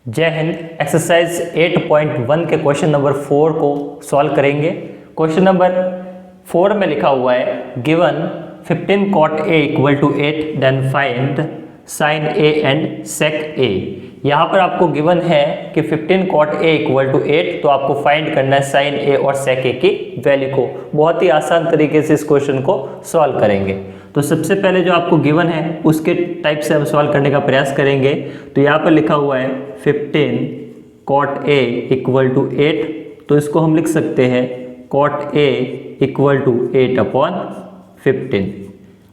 जय हिंद। एक्सरसाइज 8.1 के question number 4 को सॉल्व करेंगे। क्वेश्चन नंबर 4 में लिखा हुआ है given 15 cot a equal to 8 then find sine a and sec a। यहाँ पर आपको गिवन है कि 15 cot a इक्वल टू 8, तो आपको फाइंड करना है साइन a और सेक a की वैल्यू को। बहुत ही आसान तरीके से इस क्वेश्चन को सॉल्व करेंगे। तो सबसे पहले जो आपको गिवन है उसके टाइप से हम सॉल्व करने का प्रयास करेंगे। तो यहाँ पर लिखा हुआ है 15 cot a इक्वल टू 8, तो इसको हम लिख सकते हैं cot a equal to 8/15।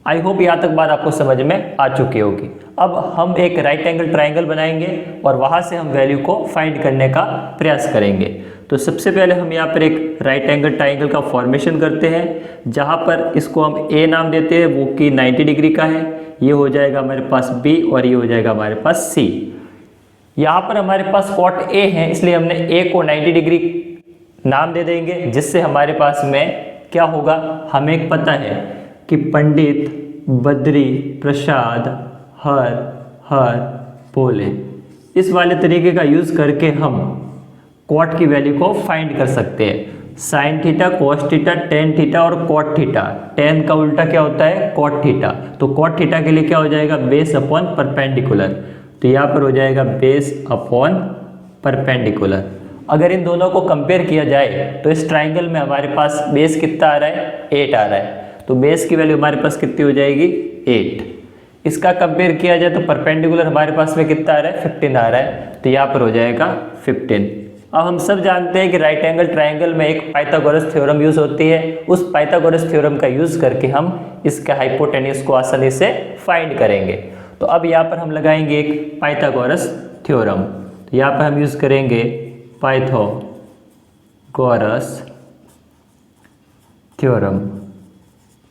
I hope यहाँ तक बात आपको समझ में आ चुकी होगी। अब हम एक राइट एंगल ट्राइंगल बनाएंगे और वहाँ से हम वैल्यू को फाइंड करने का प्रयास करेंगे। तो सबसे पहले हम यहाँ पर एक राइट एंगल ट्राइंगल का फॉर्मेशन करते हैं, जहाँ पर इसको हम ए नाम देते हैं, वो कि 90 डिग्री का है। ये हो जाएगा हमारे पास बी और ये हो जाएगा हमारे पास सी। यहाँ पर हमारे पास कॉट ए है, इसलिए हमने ए को 90 डिग्री नाम दे देंगे, जिससे हमारे पास में क्या होगा, हमें पता है कि पंडित बद्री प्रसाद हर बोले। इस वाले तरीके का यूज करके हम कॉट की वैल्यू को फाइंड कर सकते हैं। Sign theta, cos theta, tan theta और कॉट थीटा। टेन का उल्टा क्या होता है, कॉट थीटा। तो कॉट थीटा के लिए क्या हो जाएगा, बेस अपॉन परपेंडिकुलर। तो यहाँ पर हो जाएगा बेस अपॉन परपेंडिकुलर। अगर इन दोनों को कंपेयर किया जाए तो इस ट्राइंगल में हमारे पास बेस कितना आ रहा है, 8 आ रहा है। तो बेस की वैल्यू हमारे पास कितनी हो जाएगी, 8। इसका कंपेयर किया जाए तो परपेंडिकुलर हमारे पास में कितना आ रहा है, 15 आ रहा है। तो यहाँ पर हो जाएगा 15। अब हम सब जानते हैं कि राइट एंगल ट्राइंगल में एक पाइथागोरस थ्योरम यूज होती है। उस पाइथागोरस थ्योरम का यूज करके हम इसके हाइपोटेन्यूज को आसानी से फाइंड करेंगे। तो अब यहाँ पर हम लगाएंगे एक पाइथागोरस थ्योरम। तो यहाँ पर हम यूज करेंगे पाइथागोरस थ्योरम।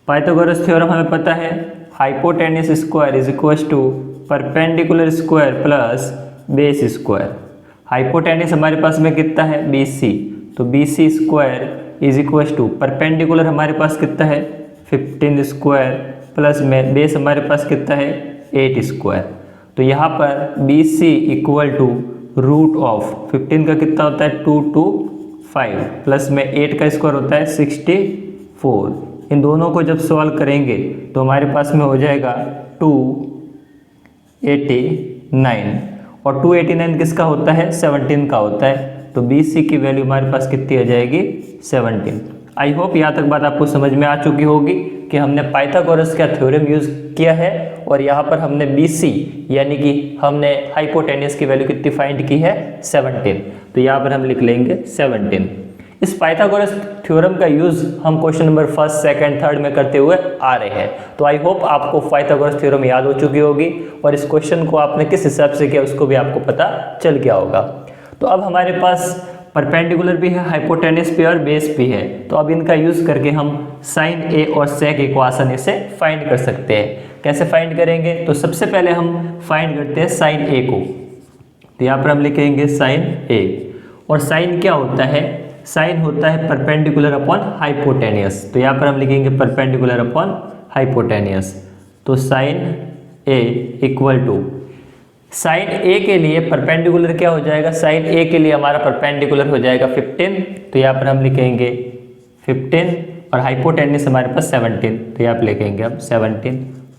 पाइथागोरस थ्योरम हमें पता है hypotenuse square is equal to perpendicular square plus base square. Hypotenuse हमारे पास में कितना है, BC। तो BC square is equal to perpendicular हमारे पास कितना है, 15 स्क्वायर प्लस में बेस हमारे पास कितना है, 8 स्क्वायर। तो यहाँ पर BC equal to root of 15 का कितना होता है, 2 to 5 प्लस में 8 का स्क्वायर होता है 64। इन दोनों को जब सॉल्व करेंगे तो हमारे पास में हो जाएगा 289 और 289 किसका होता है, 17 का होता है। तो BC की वैल्यू हमारे पास कितनी आ जाएगी, 17। आई होप यहाँ तक बात आपको समझ में आ चुकी होगी कि हमने पाइथागोरस का थ्योरम यूज किया है और यहाँ पर हमने BC यानी कि हमने हाइपोटेन्यूज की वैल्यू कितनी फाइंड की है, 17। तो यहाँ पर हम लिख लेंगे 17। इस पाइथागोरस थ्योरम का यूज हम क्वेश्चन नंबर 1, 2, 3 में करते हुए आ रहे हैं। तो आई होप आपको पाइथागोरस थ्योरम याद हो चुकी होगी और इस क्वेश्चन को आपने किस हिसाब से किया उसको भी आपको पता चल गया होगा। तो अब हमारे पास परपेंडिकुलर भी है, हाइपोटेन्यूज भी और बेस भी है। तो अब इनका यूज करके हम साइन ए और सेक ए को आसानी से फाइंड कर सकते हैं। कैसे फाइंड करेंगे, तो सबसे पहले हम फाइंड करते हैं साइन ए को। तो यहाँ पर हम लिखेंगे साइन ए। और साइन क्या होता है, साइन होता है परपेंडिकुलर अपॉन हाइपोटेन्यूज। तो यहाँ पर हम लिखेंगे परपेंडिकुलर अपॉन हाइपोटेन्यूज। तो sine A equal to sine A के लिए परपेंडिकुलर क्या हो जाएगा, साइन ए के लिए हमारा परपेंडिकुलर हो जाएगा 15। तो यहाँ पर हम लिखेंगे 15 और हाइपोटेन्यूज हमारे पास 17। तो यहाँ पर लिखेंगे हम 17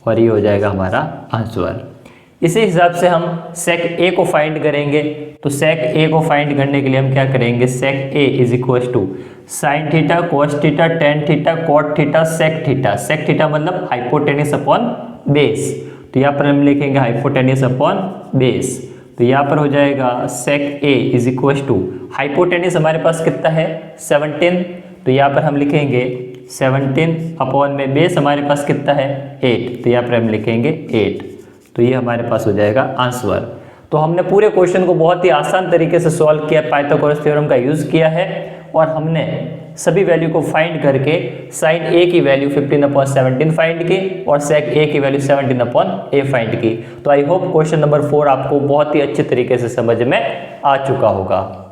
और ये हो जाएगा हमारा आंसर। इसी हिसाब से हम सेक ए को फाइंड करेंगे। तो सेक ए को फाइंड करने के लिए हम क्या करेंगे, sec A is equal to sine theta, cos theta, tan theta, cot theta, sec theta. Sec theta मतलब हाइपोटेन्यूज अपॉन बेस। तो यहाँ पर हम लिखेंगे हाइपोटेन्यूज अपॉन बेस। तो यहाँ पर हो जाएगा सेक A is equal to hypotenuse हमारे पास कितना है, 17। तो यहाँ पर हम लिखेंगे 17 अपॉन में बेस हमारे पास कितना है, 8। तो यहाँ पर हम लिखेंगे 8। तो ये हमारे पास हो जाएगा आंसर। तो हमने पूरे क्वेश्चन को बहुत ही आसान तरीके से सॉल्व किया, पाइथागोरस थ्योरम का यूज किया है और हमने सभी वैल्यू को फाइंड करके साइन ए की वैल्यू 15/17 फाइंड की और सेक ए की वैल्यू 17/a फाइंड की। तो आई होप क्वेश्चन नंबर 4 आपको बहुत ही अच्छे तरीके से समझ में आ चुका होगा।